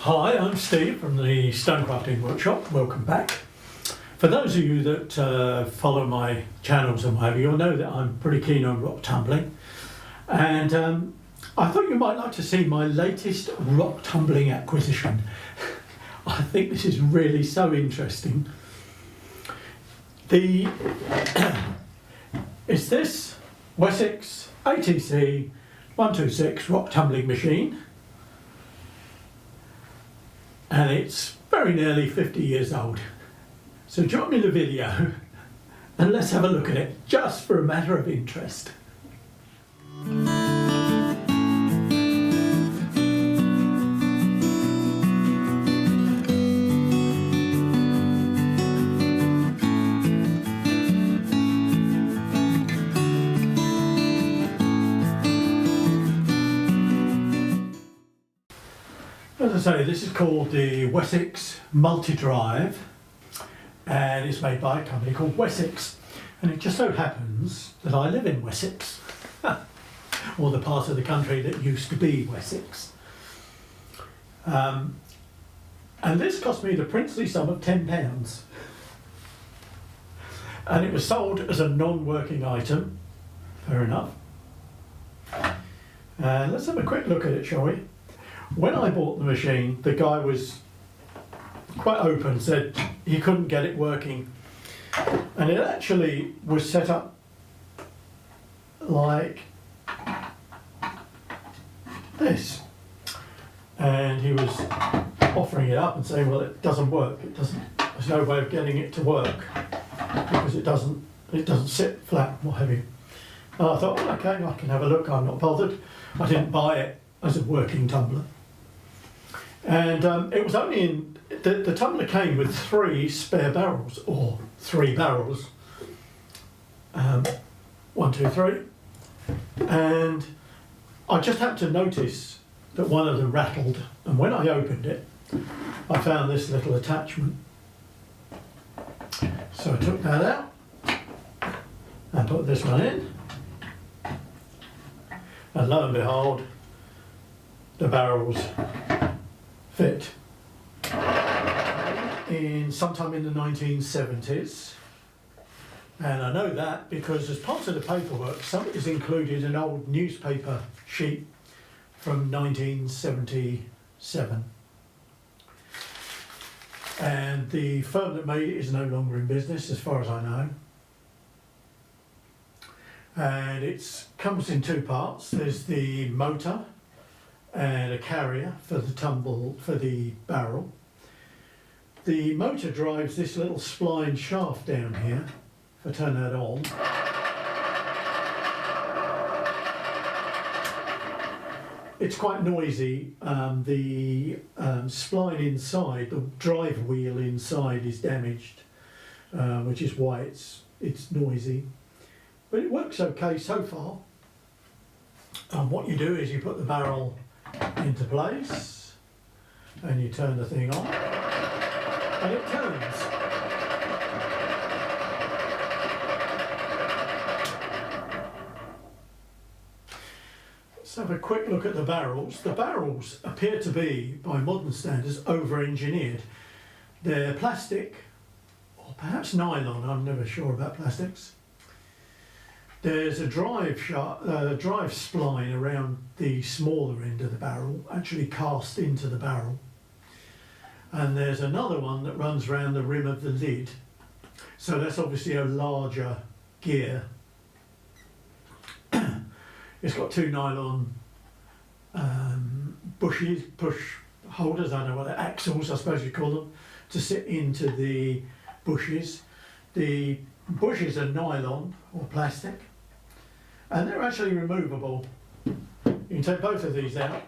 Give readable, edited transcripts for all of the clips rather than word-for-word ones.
Hi, I'm Steve from the Stonecrafting Workshop. Welcome back. For those of you that follow my channels and what have you, you'll know that I'm pretty keen on rock tumbling. And I thought you might like to see my latest rock tumbling acquisition. I think this is really so interesting. It's this Wessex ATC 126 rock tumbling machine. And it's very nearly 50 years old. So drop me the video and let's have a look at it, just for a matter of interest. As I say, this is called the Wessex Multi-Drive, and it's made by a company called Wessex. And it just so happens that I live in Wessex, or the part of the country that used to be Wessex. And this cost me the princely sum of £10. And it was sold as a non-working item. Fair enough. Let's have a quick look at it, shall we? When I bought the machine, the guy was quite open, said he couldn't get it working. And it actually was set up like this. And he was offering it up and saying, well, it doesn't work. There's no way of getting it to work because it doesn't sit flat, what have you. And I thought, well, okay, I can have a look. I'm not bothered. I didn't buy it as a working tumbler. And it was only in, the tumbler came with 3 spare barrels, or 3 barrels. 1, 2, 3. And I just happened to notice that one of them rattled. And when I opened it, I found this little attachment. So I took that out and put this one in. And lo and behold, the barrels fit. Sometime in the 1970s, and I know that because as part of the paperwork somebody's included an old newspaper sheet from 1977, and the firm that made it is no longer in business as far as I know. And it comes in 2 parts. There's the motor and a carrier for the barrel. The motor drives this little spline shaft down here. If I turn that on, it's quite noisy. The spline inside, the drive wheel inside, is damaged, which is why it's noisy. But it works okay so far. What you do is you put the barrel into place and you turn the thing on and it turns. Let's have a quick look at the barrels. The barrels appear to be, by modern standards, over-engineered. They're plastic, or perhaps nylon, I'm never sure about plastics. There's a drive spline around the smaller end of the barrel, actually cast into the barrel. And there's another one that runs around the rim of the lid. So that's obviously a larger gear. It's got 2 nylon push holders, I don't know what they're, axles I suppose you call them, to sit into the bushes. The bushes are nylon or plastic, and they're actually removable. You can take both of these out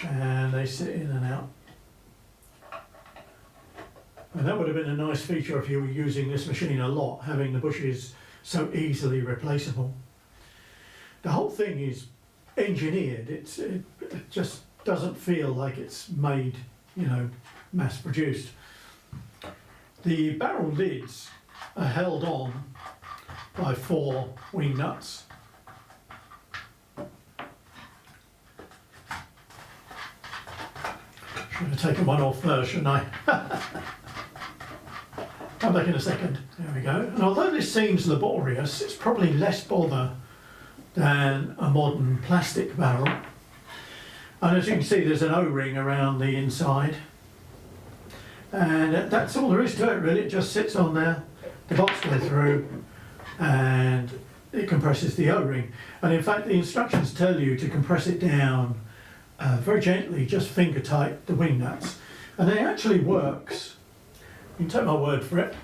and they sit in and out. And that would have been a nice feature if you were using this machine a lot, having the bushes so easily replaceable. The whole thing is engineered. It just doesn't feel like it's made, mass produced. The barrel lids are held on by 4 wing nuts. Should have taken one off first, shouldn't I? Come back in a second. There we go. And although this seems laborious, it's probably less bother than a modern plastic barrel. And as you can see, there's an O-ring around the inside. And that's all there is to it, really. It just sits on there, the bolts go through, and it compresses the O-ring. And in fact, the instructions tell you to compress it down very gently, just finger tight the wing nuts. And it actually works. You can take my word for it,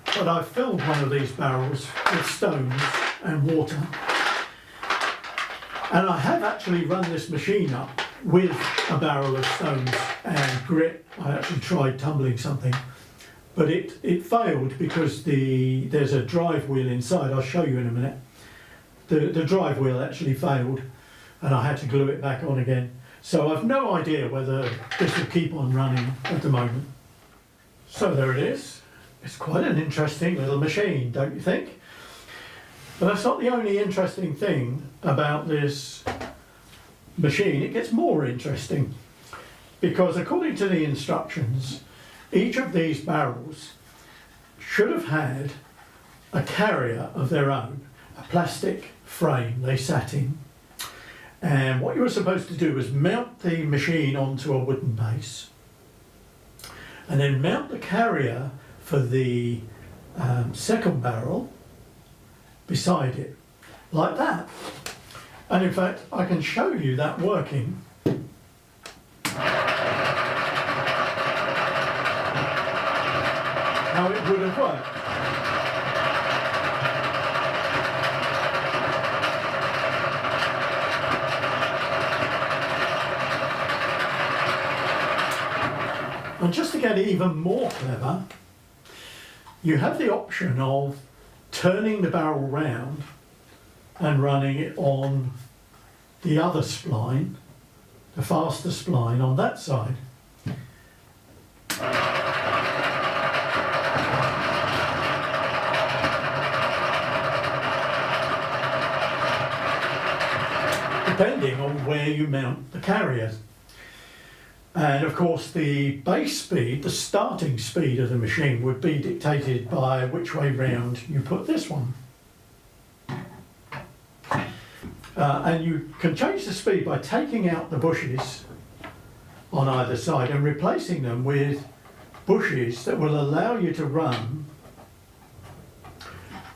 but I've filled one of these barrels with stones and water. And I have actually run this machine up with a barrel of stones and grit. I actually tried tumbling something, but it failed because there's a drive wheel inside. I'll show you in a minute. The drive wheel actually failed, and I had to glue it back on again. So I've no idea whether this will keep on running at the moment. So there it is. It's quite an interesting little machine, don't you think? But that's not the only interesting thing about this machine. It gets more interesting because according to the instructions, each of these barrels should have had a carrier of their own, a plastic frame they sat in. And what you were supposed to do was mount the machine onto a wooden base and then mount the carrier for the second barrel beside it, like that. And in fact, I can show you that working. How it would have worked. And just to get even more clever, you have the option of turning the barrel round and running it on the other spline, the faster spline on that side. Depending on where you mount the carriers. And of course the base speed, the starting speed of the machine would be dictated by which way round you put this one. And you can change the speed by taking out the bushes on either side and replacing them with bushes that will allow you to run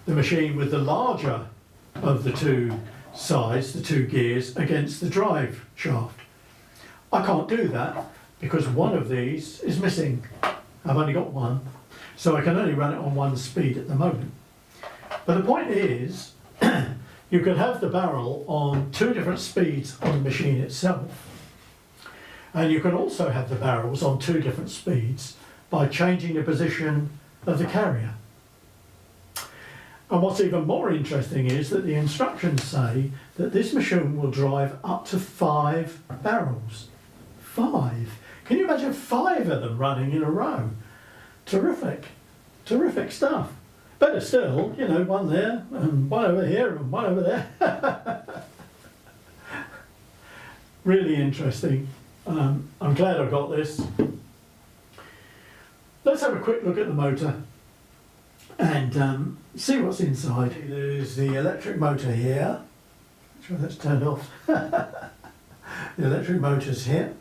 the machine with the larger of the two sides, the two gears, against the drive shaft. I can't do that because one of these is missing. I've only got one, so I can only run it on one speed at the moment. But the point is, you could have the barrel on two different speeds on the machine itself. And you can also have the barrels on two different speeds by changing the position of the carrier. And what's even more interesting is that the instructions say that this machine will drive up to 5 barrels. 5. Can you imagine 5 of them running in a row? Terrific, terrific stuff. Better still, you know, one there and one over here and one over there. Really interesting. I'm glad I got this. Let's have a quick look at the motor and see what's inside. There's the electric motor here. Make sure that's turned off. The electric motor's here.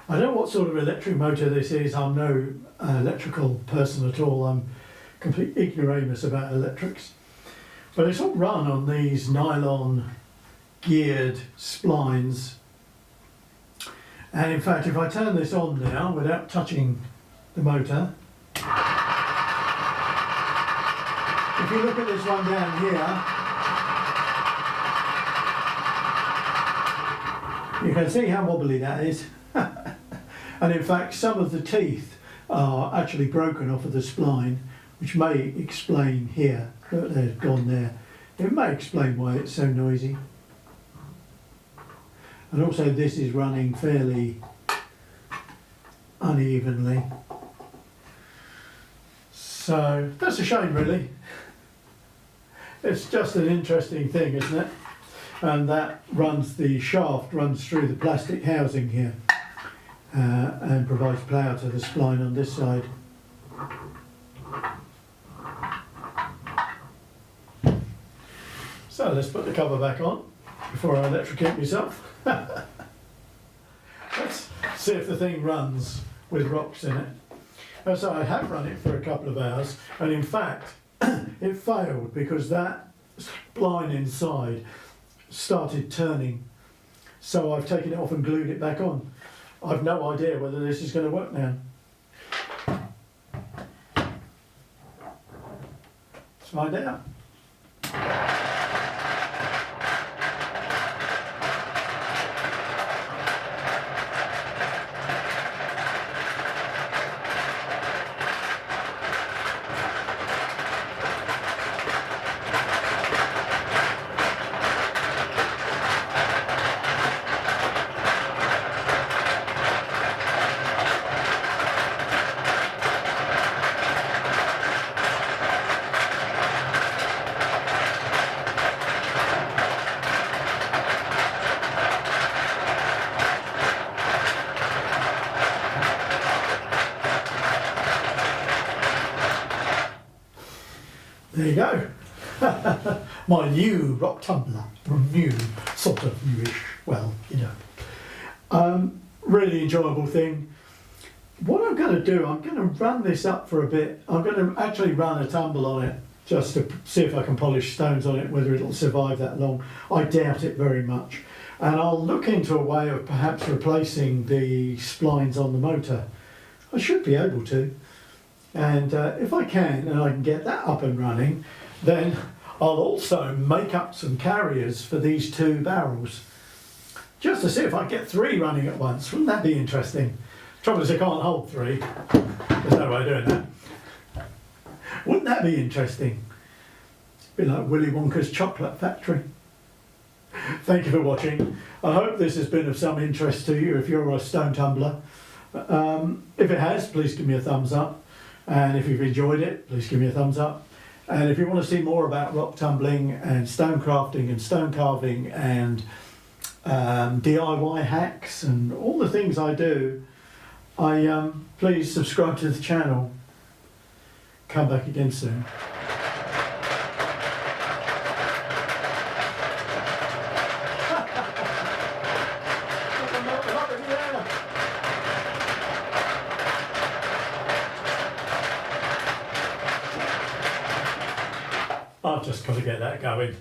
I don't know what sort of electric motor this is. I'm no electrical person at all. I'm complete ignoramus about electrics. But it's all run on these nylon geared splines. And in fact, if I turn this on now without touching the motor, if you look at this one down here, you can see how wobbly that is. And in fact, some of the teeth are actually broken off of the spline, which may explain here, that they've gone there. It may explain why it's so noisy. And also this is running fairly unevenly. So that's a shame really. It's just an interesting thing, isn't it? And that runs, the shaft runs through the plastic housing here. and provides plough to the spline on this side. So let's put the cover back on before I electrocute myself. Let's see if the thing runs with rocks in it. So I have run it for a couple of hours, and in fact it failed because that spline inside started turning. So I've taken it off and glued it back on. I've no idea whether this is going to work now. Let's find out. There you go. My new rock tumbler. New, sort of newish. Well, you know. Really enjoyable thing. What I'm going to do, I'm going to run this up for a bit. I'm going to actually run a tumble on it just to see if I can polish stones on it, whether it'll survive that long. I doubt it very much. And I'll look into a way of perhaps replacing the splines on the motor. I should be able to. And if I can, and I can get that up and running, then I'll also make up some carriers for these two barrels, just to see if I get three running at once. Wouldn't that be interesting? Trouble is I can't hold three. There's no way of doing that. Wouldn't that be interesting? It's a bit like Willy Wonka's chocolate factory. Thank you for watching. I hope this has been of some interest to you if you're a stone tumbler. If it has, please give me a thumbs up. And if you've enjoyed it, please give me a thumbs up. And if you want to see more about rock tumbling and stone crafting and stone carving and DIY hacks and all the things I do, please subscribe to the channel. Come back again soon. I've just got to get that going.